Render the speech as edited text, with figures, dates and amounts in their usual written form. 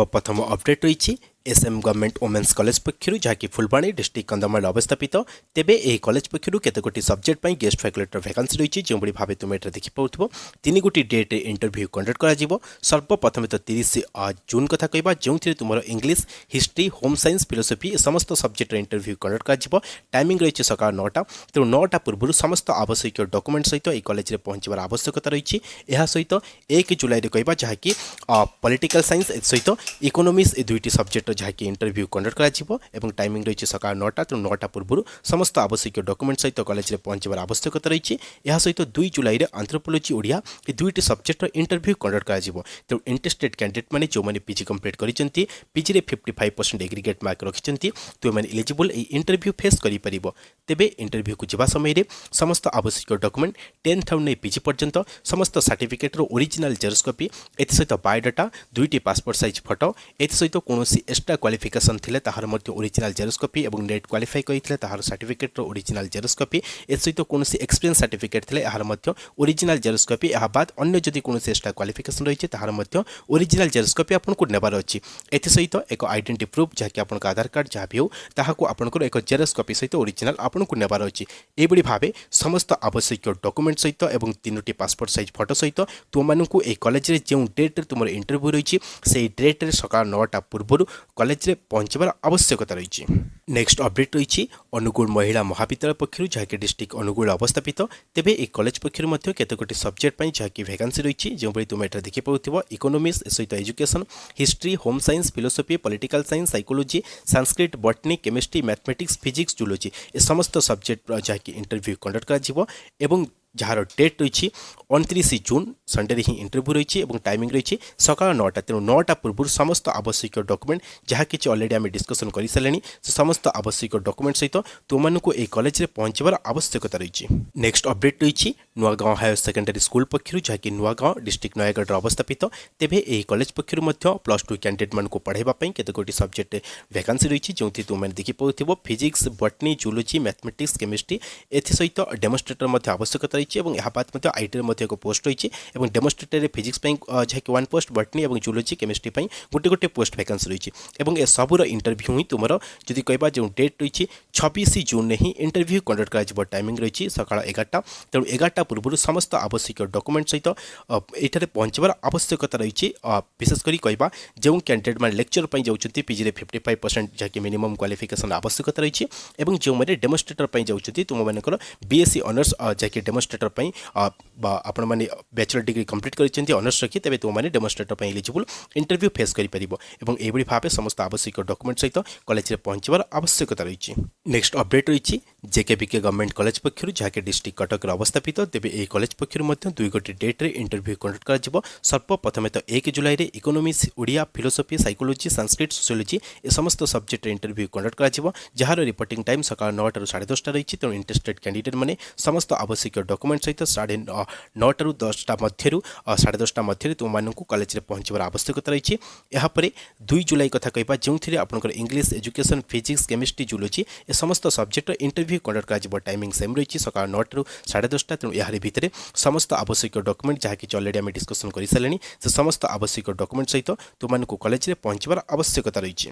प्रथम अपडेट रही SM government women's college पक्षर जहाँकि फुलबाणी डिस्ट्रिक्ट कंधमाल अवस्थापित तेबे यह कॉलेज पक्षर केतगोटी सब्जेक्ट पर गेस्ट फैकल्टी वैकेंसी रही जो भाव तुम ये देखिपे तीन गोटी डेट इंटरव्यू कंडक्ट कर सर्वप्रथम तो 30 जून कथा कहवा जो तुम English history home science philosophy समस्त सब्जेक्ट इंटरव्यू कंडक्ट कर टाइमिंग रही सका 9टा तेणु 9टा पूर्व समस्त आवश्यक डॉक्यूमेंट सहित यह कॉलेज में पहुंचार आवश्यकता रही है सहित 1 जुलाई कहवा जहाँकि पॉलिटिकल साइंस सहित इकोनॉमिक्स दुईटी सब्जेक्ट जहाँकि इंटरव्यू कंडक्ट कर टाइमिंग रही सका 9टा तेणु 9टा पूर्व समस्त आवश्यक डॉक्यूमेंट सहित कॉलेज में पहुंचार आवश्यकता रही है सहित 2 जुलाई एंथ्रोपोलॉजी ओडिया ये दुईटी सब्जेक्ट इंटरव्यू कंडक्ट कर तेणु इंटरेस्टेड कैंडिडेट मैंने जो मैंने पीजी कंप्लीट करती पीजी 55% एग्रीगेट मार्क रखिंट तुम मैंने इलिजिबल इंटरव्यू फेस कर तेबे इंटरव्यू को जवा समय समस्त आवश्यक डॉक्यूमेंट 10th नहीं पीजी पर्यंत समस्त सर्टिफिकेट ओरिजिनल जेरक्स कॉपी एसहित बायोडाटा दुईटी पासपोर्ट साइज फोटो एसहित कौन एक्स्ट्रा क्वालिफिकेशन थिले ताहार मध्य ओरिजिनल जेरक्स कॉपी और नेट क्वालिफाई करते ताहार सर्टिफिकेट सर्टिफिकेट जेरक्स कॉपी एसहित कौन एक्सपीरियंस सर्टिफिकेट थिले यार मध्य ओरिजिनल जेरक्स कॉपी या बाद अन्य जदि कौन एक्स्ट्रा क्वालिफिकेशन रही है ताहार मध्य ओरिजिनल जेरक्स कॉपी आपको नेबार अच्छी एसहित एक आइडेंटिटी प्रूफ जहाँकि आपन आधार कार्ड जहाँ भी हो ताहाको आपनकर एक जेरक्स कॉपी सहित ओरिजिनल आपको नेबार अच्छी एभली भाव समस्त आवश्यक डॉक्यूमेंट सहित और 3टी पासपोर्ट साइज फोटो सहित तुमको ये कॉलेज रे जो डेट तुम इंटरव्यू रही से डेट्रे सका 9टा पूर्व कॉलेज रे पहुंचबार आवश्यकता रही। नेक्स्ट अपडेट रही अनुगुल महिला महाविद्यालय पक्षर जहाँकि डिस्ट्रिक्ट अनुगुल अवस्थापित तेबे एक कॉलेज पक्षर केतगोटी सब्जेक्ट जहाँकि वैकेंसी रही जो तुम ये देखिपे इकोनॉमिक्स सहित education history home science philosophy political science psychology Sanskrit botany chemistry mathematics physics zoology ये समस्त सब्जेक्ट जहाँकि इंटरव्यू कंडक्ट कर जार डेट रही 29 जून संडे ही इंटरव्यू रही टाइमिंग रही सका 9टा तेणु 9टा पूर्व समस्त आवश्यक डॉक्यूमेंट जहाँ कि ऑलरेडी आम डिस्कसन कर सारे समस्त आवश्यक डॉक्यूमेंट सहित तुमको ये कॉलेज में पहुंचार आवश्यकता रही। नेक्स्ट अपडेट रही नुआगांव हायर सेकेंडरी स्कूल पक्षर जहाँकि नुआगांव डिस्ट्रिक्ट नयगढ़ अवस्थापित तेबे यह कॉलेज पक्षर +2 कैंडिडेट मानक पढ़ाई केतगोटी सब्जेक्ट वैकेंसी रही जो तुमने देखिपे physics botany zoology mathematics chemistry एसहित डेमोन्स्ट्रेटर आवश्यकता रही है बाद आईटी एक पोस्ट रही है डेमोन्स्ट्रेटर फिजिक्स जहाँकि 1 पोस्ट बॉटनी और जूलॉजी केमिस्ट्री गोटे गोटे पोस्ट वैकेंसी रही है ए सबूर इंटरव्यू ही तुम जदि कहवा जो डेट रही 26 जून ही इंटरव्यू कंडक्ट कर टाइमिंग रही सका 11टा तेणु 11टा पूर्व समस्त आवश्यक डॉक्यूमेंट सहित ये पहुंचार आवश्यकता रही विशेषकर कहवा जो कैंडिडेट मैंने लेक्चर पर जाऊँच पीजी 55% जहाँकि मिनिमम क्वालिफिकेशन आवश्यकता रही है जो मैंने डेमोन्स्ट्रेटर पर जाऊँच तुम मानकर बीएससी ऑनर्स जहाँकि डेमोन्स्ट्रेटर आपण मैंने बैचलर डिग्री कंप्लीट कर ऑनर्स रखी तेज तुमने डेमोन्स्ट्रेटर पर एलिजिबल इंटरव्यू फेस कर भाव समस्त आवश्यक डॉक्यूमेंट सहित कॉलेज में पहुंचार आवश्यकता रही। नेक्स्ट अपडेट रही जेकेबीके गवर्नमेंट कॉलेज पक्षर जहाँकि डिस्ट्रिक्ट कटक अवस्थापित तेज यह कॉलेज पक्षर 2 गोटी डेट्रे इंटरव्यू कंडक्ट कर सर्वप्रथम तो 1 जुलाई economics Odia philosophy psychology Sanskrit sociology ये समस्त सब्जेक्ट इंटरव्यू कंडक्ट कर जार रिपोर्टिंग टाइम सका 9टा ରୁ 10:30 रही तेणु इंटरेस्टेड कैंडिडेट मैंने समस्त आवश्यक डॉक्यूमेंट सहित 9टा ରୁ 10टा मध्य 10:30 मध्य तुमको कॉलेज में पहुंचार आवश्यकता रही है। 2 जुलाई कथा कहवा जो आपंकर English education physics chemistry zoology ये समस्त सब्जेक्ट इंटरव्यू कंडक्ट कर टाइमिंग सेम रही सका 9टा ରୁ 10:30 तेणु यार भितर समस्त आवश्यक डॉक्यूमेंट जहाँ कि ऑलरेडी आम डिस्कसन कर सारे समस्त आवश्यक डॉक्यूमेंट सहित तुमको कॉलेज में पहुंचार आवश्यकता रही।